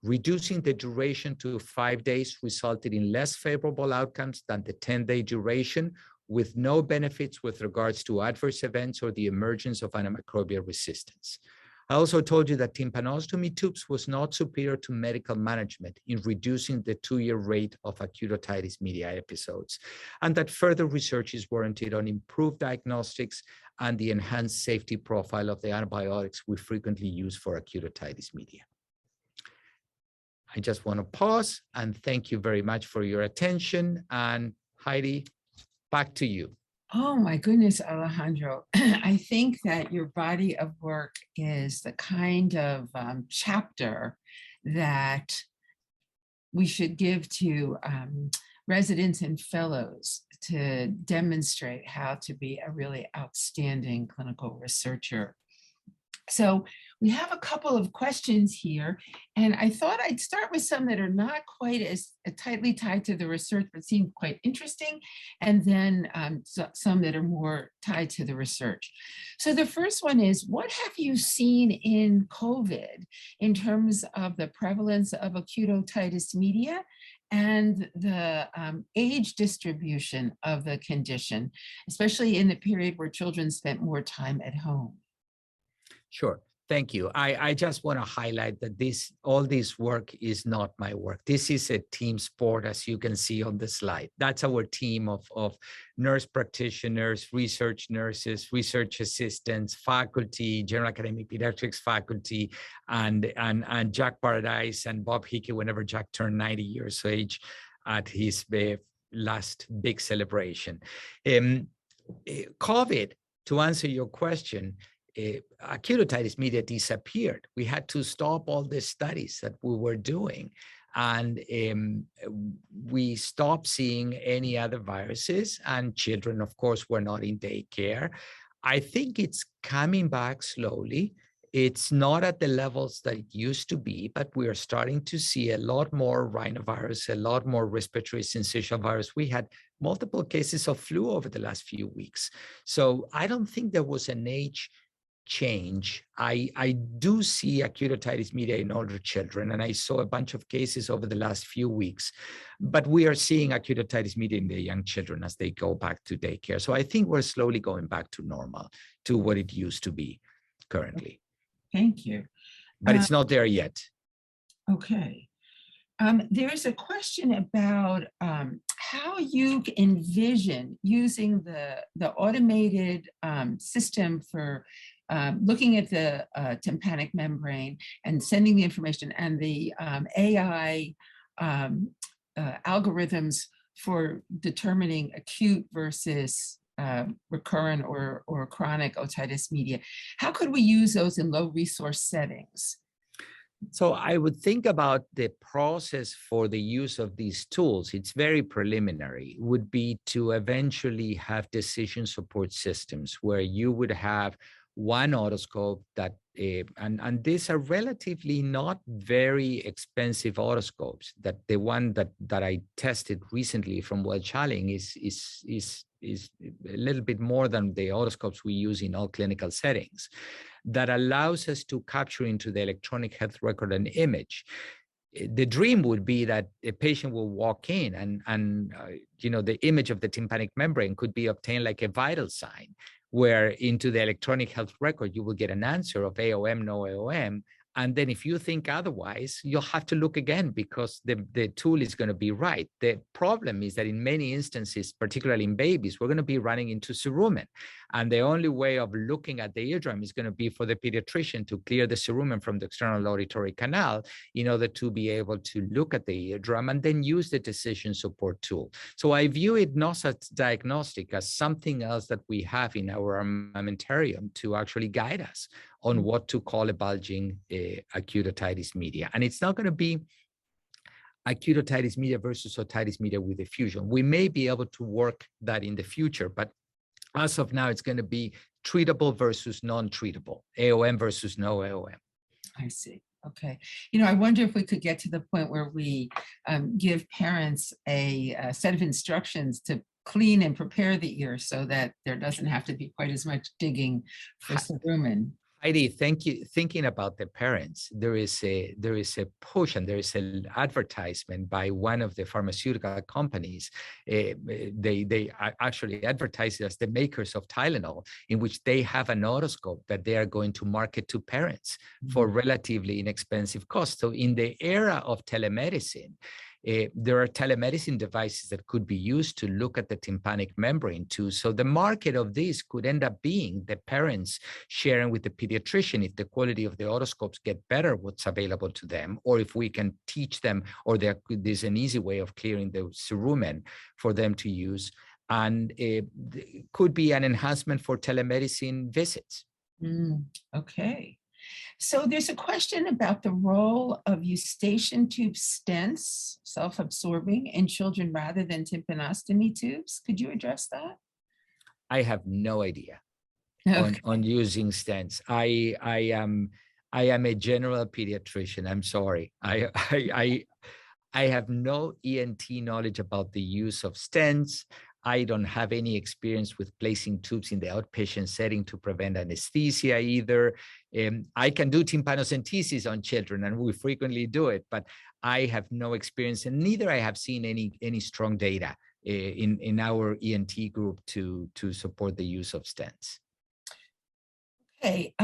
reducing the duration to 5 days resulted in less favorable outcomes than the 10-day duration, with no benefits with regards to adverse events or the emergence of antimicrobial resistance. I also told you that tympanostomy tubes was not superior to medical management in reducing the 2-year rate of acute otitis media episodes, and that further research is warranted on improved diagnostics and the enhanced safety profile of the antibiotics we frequently use for acute otitis media. I just want to pause and thank you very much for your attention. And Heidi, back to you. Oh my goodness, Alejandro. I think that your body of work is the kind of chapter that we should give to residents and fellows to demonstrate how to be a really outstanding clinical researcher. So we have a couple of questions here, and I thought I'd start with some that are not quite as tightly tied to the research, but seem quite interesting, and then some that are more tied to the research. So the first one is, what have you seen in COVID in terms of the prevalence of acute otitis media and the age distribution of the condition, especially in the period where children spent more time at home? Sure. Thank you. I just want to highlight that all this work is not my work. This is a team sport, as you can see on the slide. That's our team of nurse practitioners, research nurses, research assistants, faculty, general academic pediatrics faculty, and Jack Paradise and Bob Hickey, whenever Jack turned 90 years of age at his last big celebration. COVID, to answer your question, acute otitis media disappeared. We had to stop all the studies that we were doing, and we stopped seeing any other viruses, and children, of course, were not in daycare. I think it's coming back slowly. It's not at the levels that it used to be, but we are starting to see a lot more rhinovirus, a lot more respiratory syncytial virus. We had multiple cases of flu over the last few weeks. So I don't think there was an age change. I do see acute otitis media in older children, and I saw a bunch of cases over the last few weeks, but we are seeing acute otitis media in the young children as they go back to daycare. So I think we're slowly going back to normal, to what it used to be currently. Thank you. But it's not there yet. Okay. There's a question about how you envision using the automated system for looking at the tympanic membrane and sending the information, and the AI algorithms for determining acute versus recurrent or chronic otitis media. How could we use those in low resource settings? So I would think about the process for the use of these tools. It's very preliminary. It would be to eventually have decision support systems where you would have one otoscope that, and these are relatively not very expensive otoscopes. That the one that I tested recently from Welch-Allyn is a little bit more than the otoscopes we use in all clinical settings, that allows us to capture into the electronic health record an image. The dream would be that a patient will walk in and the image of the tympanic membrane could be obtained like a vital sign, where into the electronic health record, you will get an answer of AOM, no AOM. And then if you think otherwise, you'll have to look again because the tool is going to be right. The problem is that in many instances, particularly in babies, we're going to be running into cerumen. And the only way of looking at the eardrum is going to be for the pediatrician to clear the cerumen from the external auditory canal in order to be able to look at the eardrum and then use the decision support tool. So I view it not as diagnostic, as something else that we have in our armamentarium to actually guide us on what to call a bulging acute otitis media. And it's not going to be acute otitis media versus otitis media with effusion. We may be able to work that in the future, but as of now, it's going to be treatable versus non-treatable, AOM versus no AOM. I see. Okay. I wonder if we could get to the point where we give parents a set of instructions to clean and prepare the ear so that there doesn't have to be quite as much digging for cerumen. Heidi, thank you. Thinking about the parents, there is a push and there is an advertisement by one of the pharmaceutical companies. They actually advertise it as the makers of Tylenol, in which they have an otoscope that they are going to market to parents for relatively inexpensive cost. So in the era of telemedicine, there are telemedicine devices that could be used to look at the tympanic membrane too. So the market of this could end up being the parents sharing with the pediatrician if the quality of the otoscopes get better, what's available to them, or if we can teach them, or there's an easy way of clearing the cerumen for them to use. And it could be an enhancement for telemedicine visits. Okay. So there's a question about the role of eustachian tube stents, self-absorbing, in children rather than tympanostomy tubes. Could you address that? I have no idea on using stents. I am a general pediatrician. I'm sorry. I have no ENT knowledge about the use of stents. I don't have any experience with placing tubes in the outpatient setting to prevent anesthesia either. I can do tympanocentesis on children, and we frequently do it, but I have no experience, and neither I have seen any strong data in our ENT group to support the use of stents. Okay.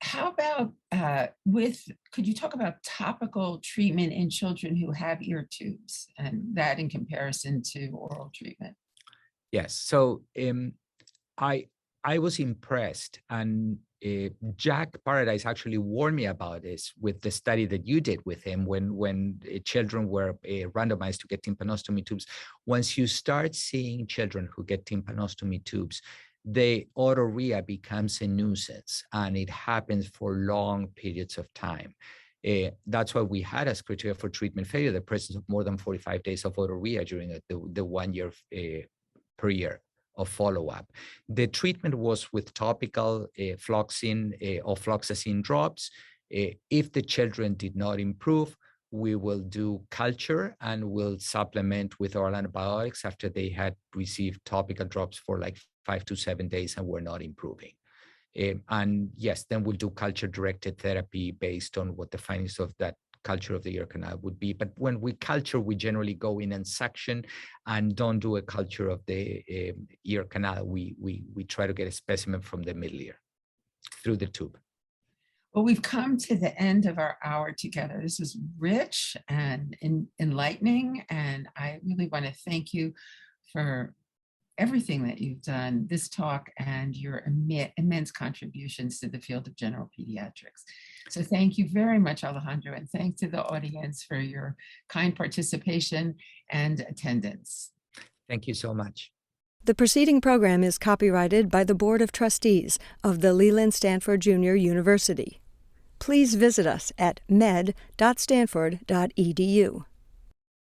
How about could you talk about topical treatment in children who have ear tubes, and that in comparison to oral treatment? Yes. So I was impressed, and Jack Paradise actually warned me about this with the study that you did with him when children were randomized to get tympanostomy tubes. Once you start seeing children who get tympanostomy tubes, the otorrhea becomes a nuisance, and it happens for long periods of time. That's why we had as criteria for treatment failure the presence of more than 45 days of otorrhea during the 1 year per year of follow-up. The treatment was with topical floxacin or floxacin drops. If the children did not improve, we will do culture and we'll supplement with oral antibiotics after they had received topical drops for like 5 to 7 days and were not improving. And yes, then we'll do culture-directed therapy based on what the findings of that culture of the ear canal would be. But when we culture, we generally go in and suction and don't do a culture of the ear canal. We try to get a specimen from the middle ear through the tube. Well, we've come to the end of our hour together. This was rich and enlightening, and I really want to thank you for everything that you've done, this talk, and your immense contributions to the field of general pediatrics. So thank you very much, Alejandro, and thanks to the audience for your kind participation and attendance. Thank you so much. The preceding program is copyrighted by the Board of Trustees of the Leland Stanford Junior University. Please visit us at med.stanford.edu.